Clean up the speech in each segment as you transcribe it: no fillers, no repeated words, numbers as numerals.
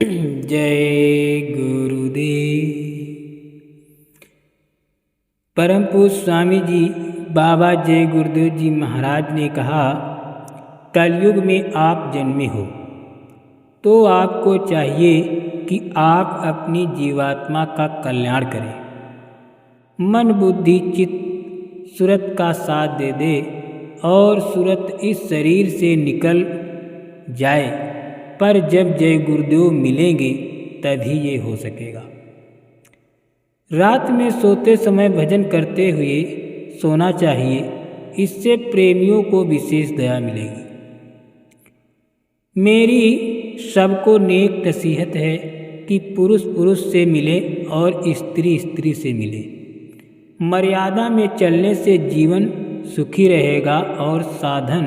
जय गुरुदेव। परम पूज्य स्वामी जी बाबा जय गुरुदेव जी महाराज ने कहा, कलयुग में आप जन्मे हो तो आपको चाहिए कि आप अपनी जीवात्मा का कल्याण करें। मन बुद्धि चित्त सूरत का साथ दे दे और सूरत इस शरीर से निकल जाए, पर जब जय गुरुदेव मिलेंगे तभी ये हो सकेगा। रात में सोते समय भजन करते हुए सोना चाहिए, इससे प्रेमियों को विशेष दया मिलेगी। मेरी सबको नेक नसीहत है कि पुरुष पुरुष से मिले और स्त्री स्त्री से मिले। मर्यादा में चलने से जीवन सुखी रहेगा और साधन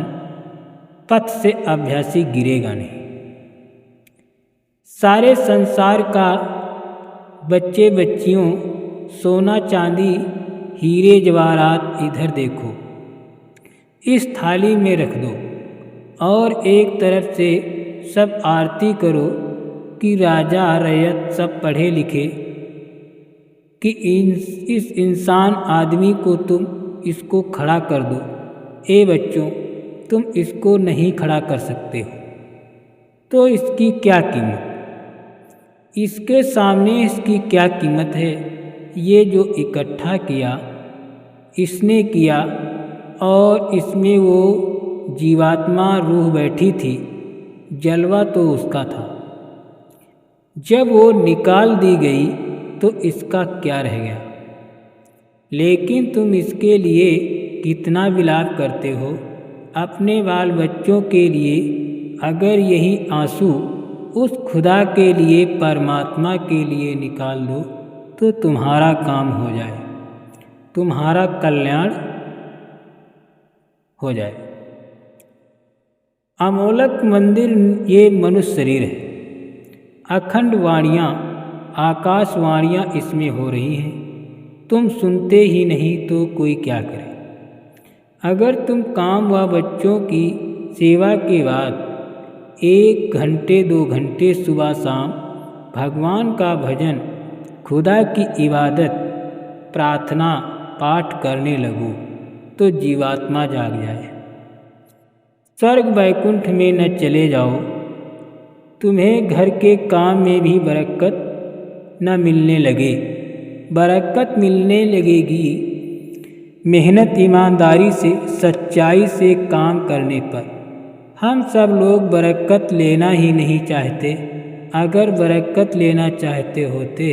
पथ से अभ्यासी गिरेगा नहीं। सारे संसार का बच्चे बच्चियों सोना चांदी हीरे जवाहरात इधर देखो, इस थाली में रख दो और एक तरफ से सब आरती करो कि राजा रैयत सब पढ़े लिखे, कि इस इंसान आदमी को तुम इसको खड़ा कर दो। ए बच्चों, तुम इसको नहीं खड़ा कर सकते हो तो इसकी क्या कीमत? इसके सामने इसकी क्या कीमत है? ये जो इकट्ठा किया इसने किया और इसमें वो जीवात्मा रूह बैठी थी, जलवा तो उसका था। जब वो निकाल दी गई तो इसका क्या रह गया? लेकिन तुम इसके लिए कितना विलाप करते हो। अपने बाल बच्चों के लिए अगर यही आंसू उस खुदा के लिए, परमात्मा के लिए निकाल दो तो तुम्हारा काम हो जाए, तुम्हारा कल्याण हो जाए। अमोलक मंदिर ये मनुष्य शरीर है। अखंड वाणियाँ, आकाशवाणियाँ इसमें हो रही हैं। तुम सुनते ही नहीं तो कोई क्या करे? अगर तुम काम व बच्चों की सेवा के बाद 1 घंटे 2 घंटे सुबह शाम भगवान का भजन, खुदा की इबादत, प्रार्थना पाठ करने लगो तो जीवात्मा जाग जाए। स्वर्ग वैकुंठ में न चले जाओ, तुम्हें घर के काम में भी बरकत न मिलने लगे। बरकत मिलने लगेगी मेहनत ईमानदारी से, सच्चाई से काम करने पर। हम सब लोग बरकत लेना ही नहीं चाहते। अगर बरकत लेना चाहते होते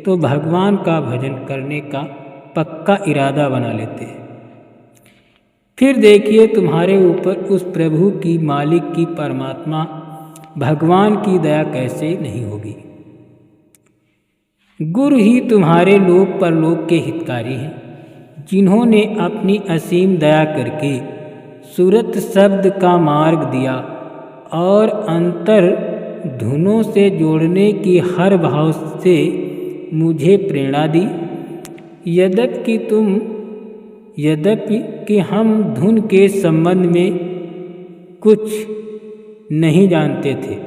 तो भगवान का भजन करने का पक्का इरादा बना लेते। फिर देखिए तुम्हारे ऊपर उस प्रभु की, मालिक की, परमात्मा भगवान की दया कैसे नहीं होगी। गुरु ही तुम्हारे लोक परलोक के हितकारी हैं, जिन्होंने अपनी असीम दया करके सूरत शब्द का मार्ग दिया और अंतर धुनों से जोड़ने की हर भाव से मुझे प्रेरणा दी। यद्यपि कि हम धुन के संबंध में कुछ नहीं जानते थे।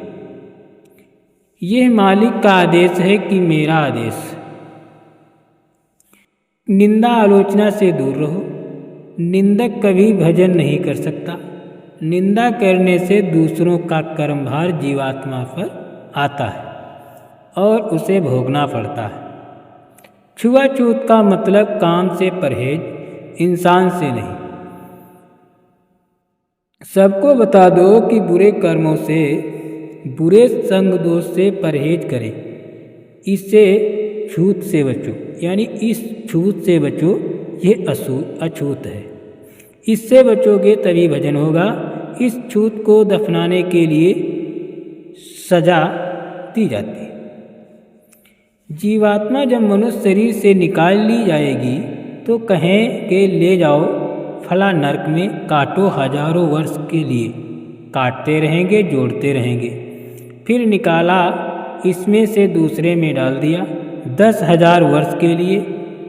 यह मालिक का आदेश है कि मेरा आदेश। निंदा आलोचना से दूर रहो। निंदक कभी भजन नहीं कर सकता। निंदा करने से दूसरों का कर्मभार जीवात्मा पर आता है और उसे भोगना पड़ता है। छुआछूत का मतलब काम से परहेज, इंसान से नहीं। सबको बता दो कि बुरे कर्मों से, बुरे संग दोष से परहेज करें। इससे छूत से बचो, यानी इस छूत से बचो। ये अछूत है, इससे बचोगे तभी भजन होगा। इस छूत को दफनाने के लिए सजा दी जाती है। जीवात्मा जब मनुष्य शरीर से निकाल ली जाएगी तो कहें कि ले जाओ फला नरक में, काटो हजारों वर्ष के लिए। काटते रहेंगे, जोड़ते रहेंगे। फिर निकाला, इसमें से दूसरे में डाल दिया 10,000 वर्ष के लिए,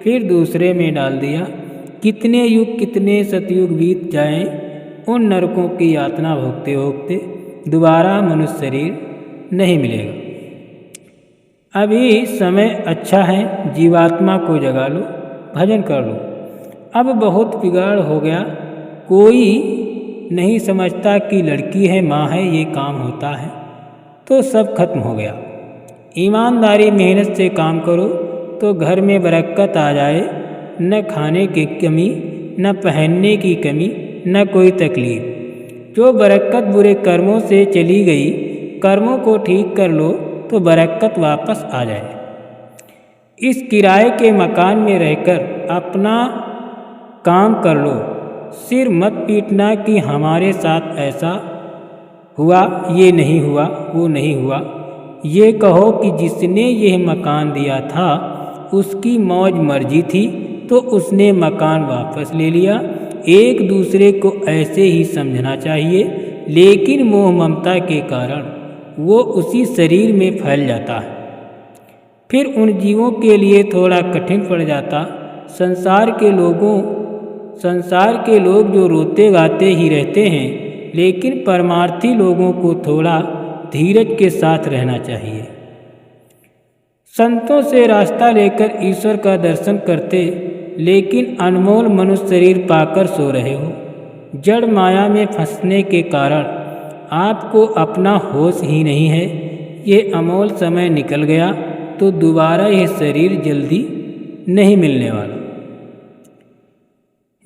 फिर दूसरे में डाल दिया। कितने युग, कितने सतयुग बीत जाएं, उन नरकों की यातना भोगते भोगते दोबारा मनुष्य शरीर नहीं मिलेगा। अभी समय अच्छा है, जीवात्मा को जगा लो, भजन कर लो। अब बहुत बिगाड़ हो गया, कोई नहीं समझता कि लड़की है, माँ है, ये काम होता है, तो सब खत्म हो गया। ईमानदारी मेहनत से काम करो तो घर में बरकत आ जाए, न खाने की कमी, न पहनने की कमी, न कोई तकलीफ। जो बरकत बुरे कर्मों से चली गई, कर्मों को ठीक कर लो तो बरकत वापस आ जाए। इस किराए के मकान में रहकर अपना काम कर लो, सिर मत पीटना कि हमारे साथ ऐसा हुआ, ये नहीं हुआ, वो नहीं हुआ। ये कहो कि जिसने यह मकान दिया था उसकी मौज मर्जी थी तो उसने मकान वापस ले लिया। एक दूसरे को ऐसे ही समझना चाहिए, लेकिन मोह ममता के कारण वो उसी शरीर में फैल जाता है, फिर उन जीवों के लिए थोड़ा कठिन पड़ जाता। संसार के लोग जो रोते गाते ही रहते हैं, लेकिन परमार्थी लोगों को थोड़ा धीरज के साथ रहना चाहिए। संतों से रास्ता लेकर ईश्वर का दर्शन करते, लेकिन अनमोल मनुष्य शरीर पाकर सो रहे हो। जड़ माया में फंसने के कारण आपको अपना होश ही नहीं है। ये अमोल समय निकल गया तो दोबारा यह शरीर जल्दी नहीं मिलने वाला।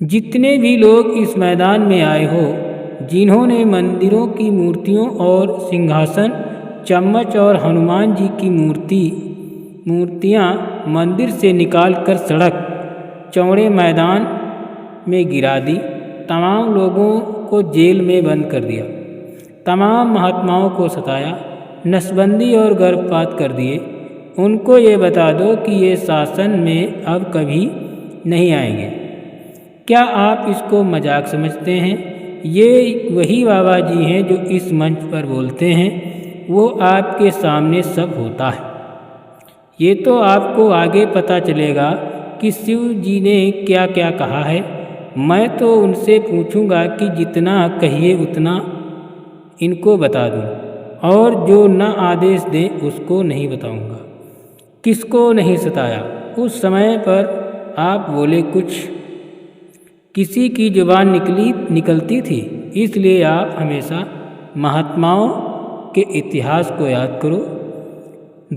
जितने भी लोग इस मैदान में आए हो, जिन्होंने मंदिरों की मूर्तियों और सिंहासन, चम्मच और हनुमान जी की मूर्तियाँ मंदिर से निकालकर सड़क चौड़े मैदान में गिरा दी, तमाम लोगों को जेल में बंद कर दिया, तमाम महात्माओं को सताया, नसबंदी और गर्भपात कर दिए, उनको ये बता दो कि ये शासन में अब कभी नहीं आएंगे। क्या आप इसको मजाक समझते हैं? ये वही बाबा जी हैं जो इस मंच पर बोलते हैं, वो आपके सामने सब होता है। ये तो आपको आगे पता चलेगा कि शिव जी ने क्या क्या कहा है। मैं तो उनसे पूछूंगा कि जितना कहिए उतना इनको बता दूं, और जो न आदेश दे उसको नहीं बताऊंगा। किसको नहीं सताया? उस समय पर आप बोले कुछ, किसी की जुबान निकलती थी, इसलिए आप हमेशा महात्माओं के इतिहास को याद करो।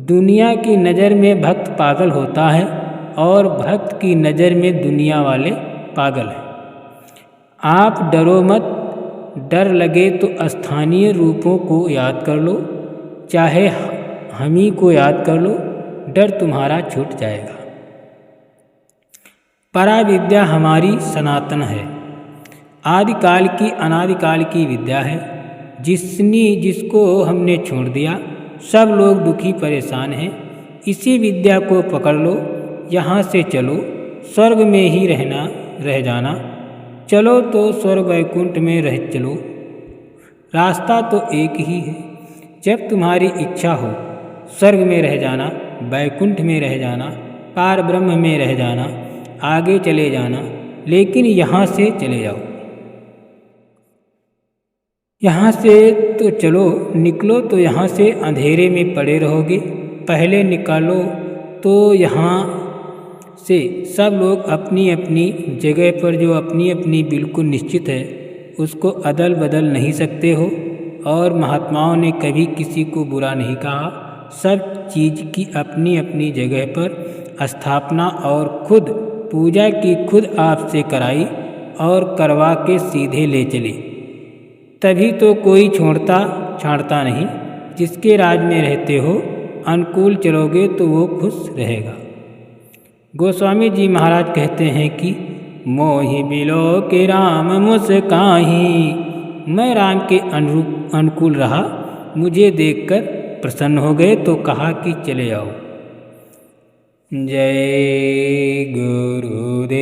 दुनिया की नज़र में भक्त पागल होता है और भक्त की नज़र में दुनिया वाले पागल हैं। आप डरो मत, डर लगे तो स्थानीय रूपों को याद कर लो, चाहे हम ही को याद कर लो, डर तुम्हारा छूट जाएगा। परा विद्या हमारी सनातन है, आदिकाल की अनादिकाल की विद्या है। जिसको हमने छोड़ दिया, सब लोग दुखी परेशान हैं। इसी विद्या को पकड़ लो, यहाँ से चलो, स्वर्ग में ही रह जाना। चलो तो स्वर्ग वैकुंठ में रह चलो, रास्ता तो एक ही है। जब तुम्हारी इच्छा हो स्वर्ग में रह जाना, वैकुंठ में रह जाना, पार ब्रह्म में रह जाना, आगे चले जाना, लेकिन यहाँ से चले जाओ। यहाँ से तो चलो, निकलो तो यहाँ से अंधेरे में पड़े रहोगे। पहले निकालो तो यहाँ से सब लोग अपनी अपनी जगह पर, जो अपनी अपनी बिल्कुल निश्चित है, उसको अदल बदल नहीं सकते हो। और महात्माओं ने कभी किसी को बुरा नहीं कहा। सब चीज़ की अपनी अपनी जगह पर स्थापना और खुद पूजा की खुद आपसे कराई और करवा के सीधे ले चले। तभी तो कोई छोड़ता छाड़ता नहीं। जिसके राज में रहते हो, अनुकूल चलोगे तो वो खुश रहेगा। गोस्वामी जी महाराज कहते हैं कि मोहि बिलो के राम मुस्काही, मैं राम के अनुकूल रहा, मुझे देखकर प्रसन्न हो गए तो कहा कि चले आओ। जय गुरुदेव।